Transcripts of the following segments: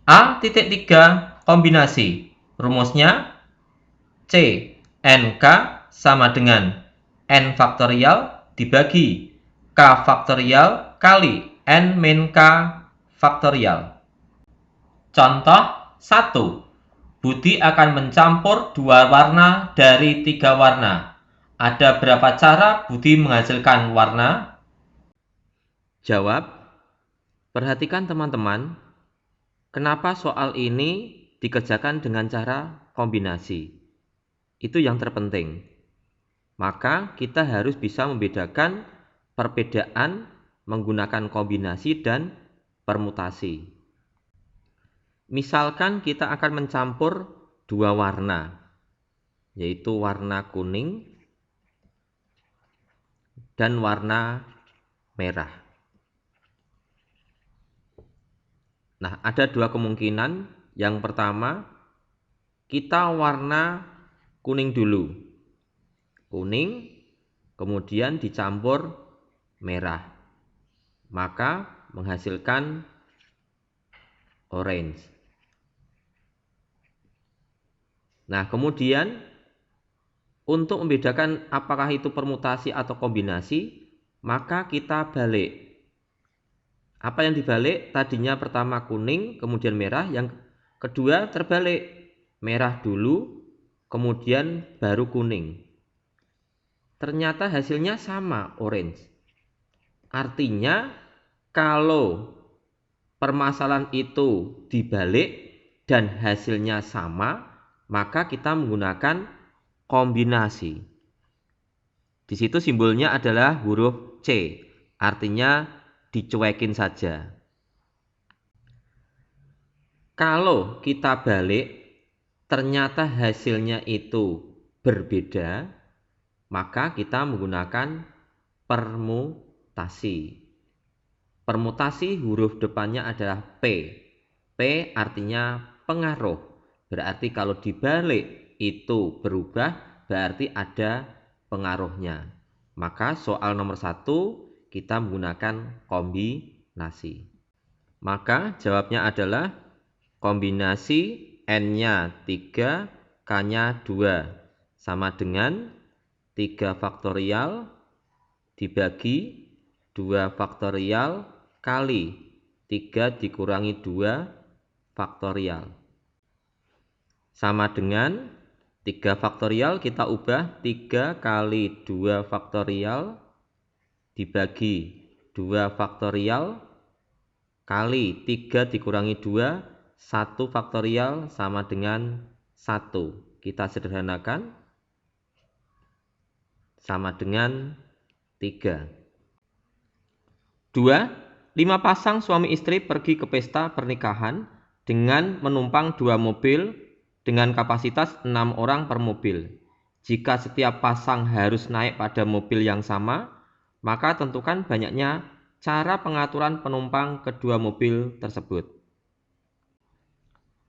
A.3 kombinasi. Rumusnya C NK sama dengan N faktorial dibagi K faktorial kali N min K faktorial. Contoh 1. Budi akan mencampur 2 warna dari 3 warna. Ada berapa cara Budi menghasilkan warna? Jawab. Perhatikan teman-teman, kenapa soal ini dikerjakan dengan cara kombinasi? Itu yang terpenting. Maka kita harus bisa membedakan perbedaan menggunakan kombinasi dan permutasi. Misalkan kita akan mencampur 2 warna, yaitu warna kuning dan warna merah. Nah, ada 2 kemungkinan. Yang pertama, kita warna kuning dulu. Kuning, kemudian dicampur merah. Maka menghasilkan orange. Nah, kemudian untuk membedakan apakah itu permutasi atau kombinasi, maka kita balik. Apa yang dibalik? Tadinya pertama kuning, kemudian merah. Yang kedua terbalik. Merah dulu, kemudian baru kuning. Ternyata hasilnya sama, orange. Artinya, kalau permasalahan itu dibalik dan hasilnya sama, maka kita menggunakan kombinasi. Di situ simbolnya adalah huruf C, artinya dicuekin saja. Kalau kita balik, ternyata hasilnya itu berbeda, maka kita menggunakan permutasi. Permutasi huruf depannya adalah P. P artinya pengaruh. Berarti kalau dibalik itu berubah, berarti ada pengaruhnya. Maka soal nomor 1 kita menggunakan kombinasi. Maka jawabnya adalah kombinasi N-nya 3, K-nya 2 sama dengan 3 faktorial dibagi 2 faktorial kali 3 dikurangi 2 faktorial. Sama dengan 3 faktorial kita ubah 3 kali 2 faktorial dibagi 2 faktorial kali 3 dikurangi 2, 1 faktorial sama dengan 1. Kita sederhanakan sama dengan 3. 2. 5 pasang suami istri pergi ke pesta pernikahan dengan menumpang 2 mobil dengan kapasitas 6 orang per mobil. Jika setiap pasang harus naik pada mobil yang sama, maka tentukan banyaknya cara pengaturan penumpang kedua mobil tersebut.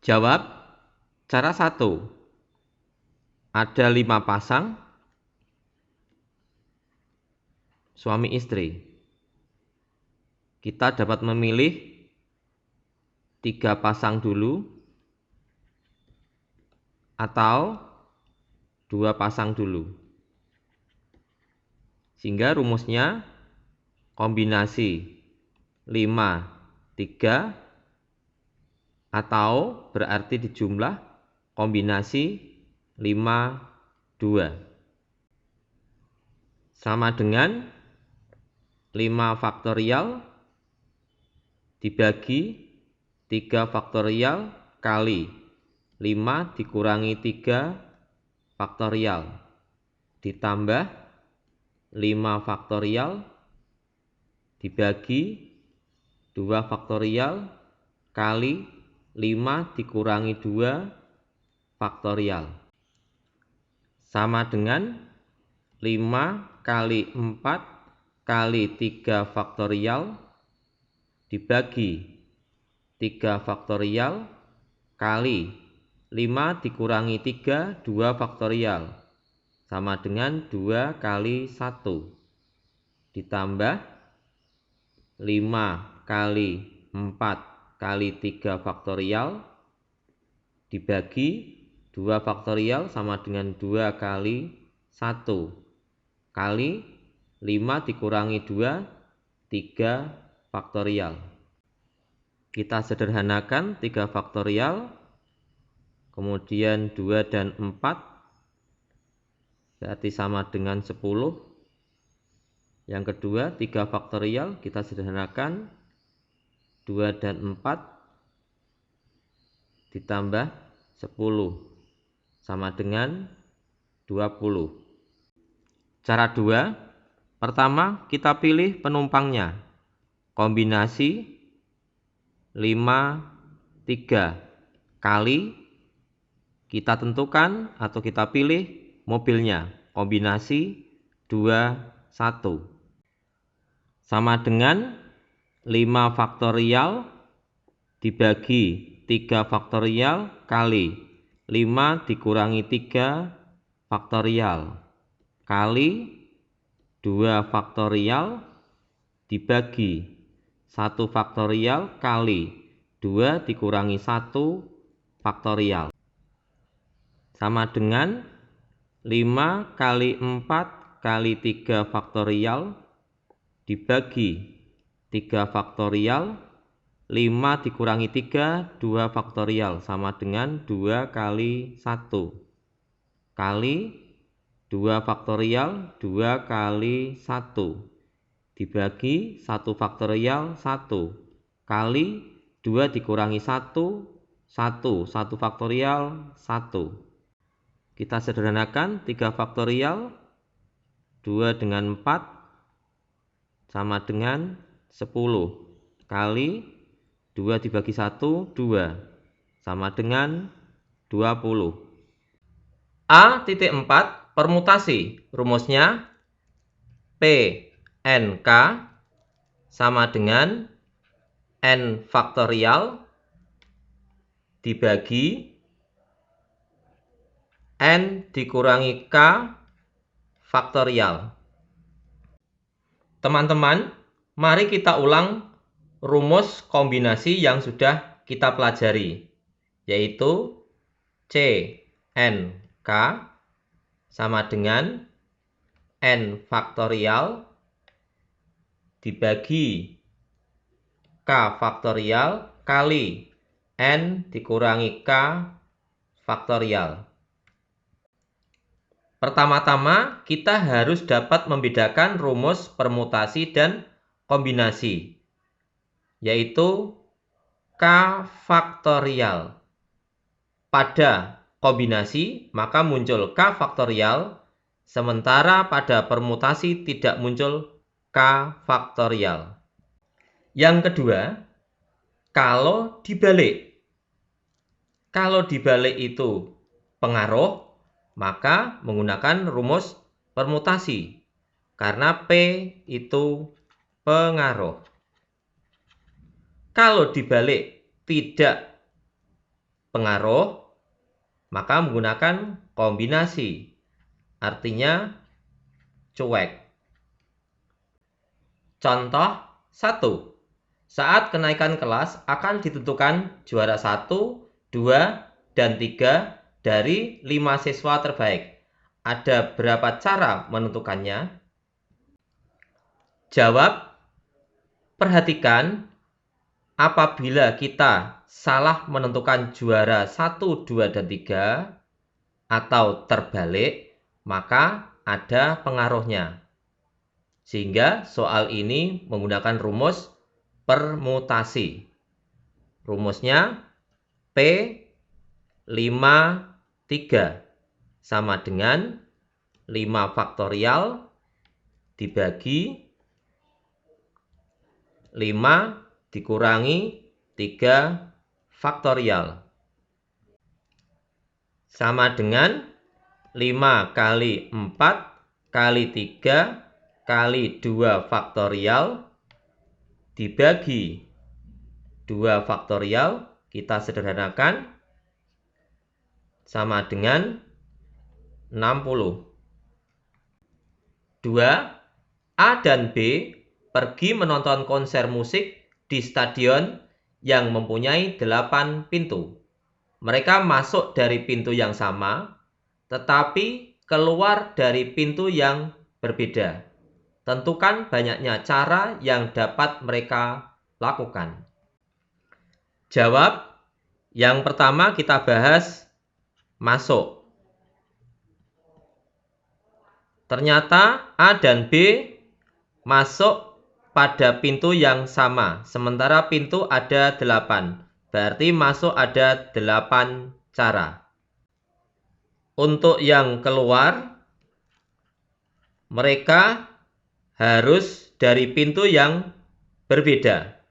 Jawab. Cara 1. Ada 5 pasang suami istri. Kita dapat memilih 3 pasang dulu atau 2 pasang dulu. Sehingga rumusnya kombinasi 5, 3 atau berarti dijumlah kombinasi 5, 2. Sama dengan 5 faktorial dibagi 3 faktorial kali 5 dikurangi 3 faktorial ditambah 5 faktorial dibagi 2 faktorial kali 5 dikurangi 2 faktorial sama dengan 5 kali 4 kali 3 faktorial dibagi 3 faktorial kali 5 dikurangi 3, 2 faktorial sama dengan 2 kali 1 ditambah 5 kali 4 kali 3 faktorial dibagi 2 faktorial sama dengan 2 kali 1 kali 5 dikurangi 2, 3 faktorial. Kita sederhanakan 3 faktorial, kemudian 2 dan 4, berarti sama dengan 10. Yang kedua 3 faktorial, kita sederhanakan 2 dan 4 ditambah 10 sama dengan 20. Cara 2, pertama kita pilih penumpangnya. Kombinasi 5, 3 kali kita tentukan atau kita pilih mobilnya. Kombinasi 2, 1. Sama dengan 5 faktorial dibagi 3 faktorial kali 5 dikurangi 3 faktorial kali 2 faktorial dibagi 1 faktorial kali 2 dikurangi 1 faktorial. Sama dengan 5 kali 4 kali 3 faktorial dibagi 3 faktorial, 5 dikurangi 3, 2 faktorial, sama dengan 2 kali 1 kali 2 faktorial, 2 kali 1 dibagi 1 faktorial 1 kali 2 dikurangi 1, 1 faktorial 1. Kita sederhanakan 3 faktorial 2 dengan 4 sama dengan 10 kali 2 dibagi 1, 2 sama dengan 20. A.4 permutasi. Rumusnya PNK sama dengan N faktorial dibagi N dikurangi K faktorial. Teman-teman, mari kita ulang rumus kombinasi yang sudah kita pelajari, yaitu CNK sama dengan N faktorial dibagi K faktorial kali N dikurangi K faktorial. Pertama-tama kita harus dapat membedakan rumus permutasi dan kombinasi, yaitu K faktorial. Pada kombinasi maka muncul K faktorial, sementara pada permutasi tidak muncul K faktorial. Yang kedua, kalau dibalik. Kalau dibalik itu pengaruh, maka menggunakan rumus permutasi, karena P itu pengaruh. Kalau dibalik tidak pengaruh, maka menggunakan kombinasi, artinya cuek. Contoh 1. Saat kenaikan kelas akan ditentukan juara 1, 2, dan 3 dari 5 siswa terbaik. Ada berapa cara menentukannya? Jawab. Perhatikan, apabila kita salah menentukan juara 1, 2, dan 3 atau terbalik, maka ada pengaruhnya. Sehingga soal ini menggunakan rumus permutasi. Rumusnya P5, 3 sama dengan 5 faktorial dibagi 5 dikurangi 3 faktorial sama dengan 5 kali 4 kali 3 kali 2 faktorial dibagi 2 faktorial, kita sederhanakan, sama dengan 60. 2. A dan B pergi menonton konser musik di stadion yang mempunyai 8 pintu. Mereka masuk dari pintu yang sama, tetapi keluar dari pintu yang berbeda. Tentukan banyaknya cara yang dapat mereka lakukan. Jawab. Yang pertama kita bahas masuk. Ternyata A dan B masuk pada pintu yang sama, sementara pintu ada 8. Berarti masuk ada 8 cara. Untuk yang keluar, mereka harus dari pintu yang berbeda.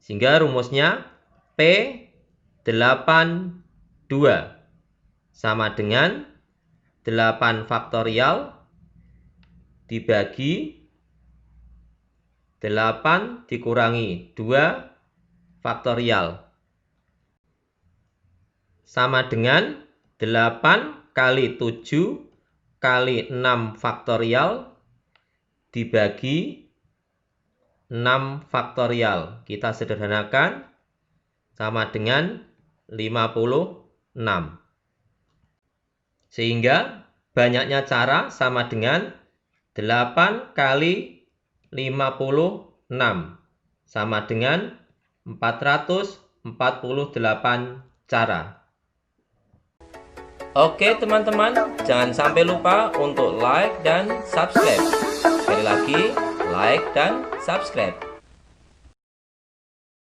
Sehingga rumusnya P82 sama dengan 8 faktorial dibagi 8 dikurangi 2 faktorial sama dengan 8 kali 7 kali 6 faktorial dibagi 6 faktorial. Kita sederhanakan sama dengan 56. Sehingga banyaknya cara sama dengan 8 kali 56 sama dengan 448 cara. Oke teman-teman, jangan sampai lupa untuk like dan subscribe. Sekali lagi, like dan subscribe.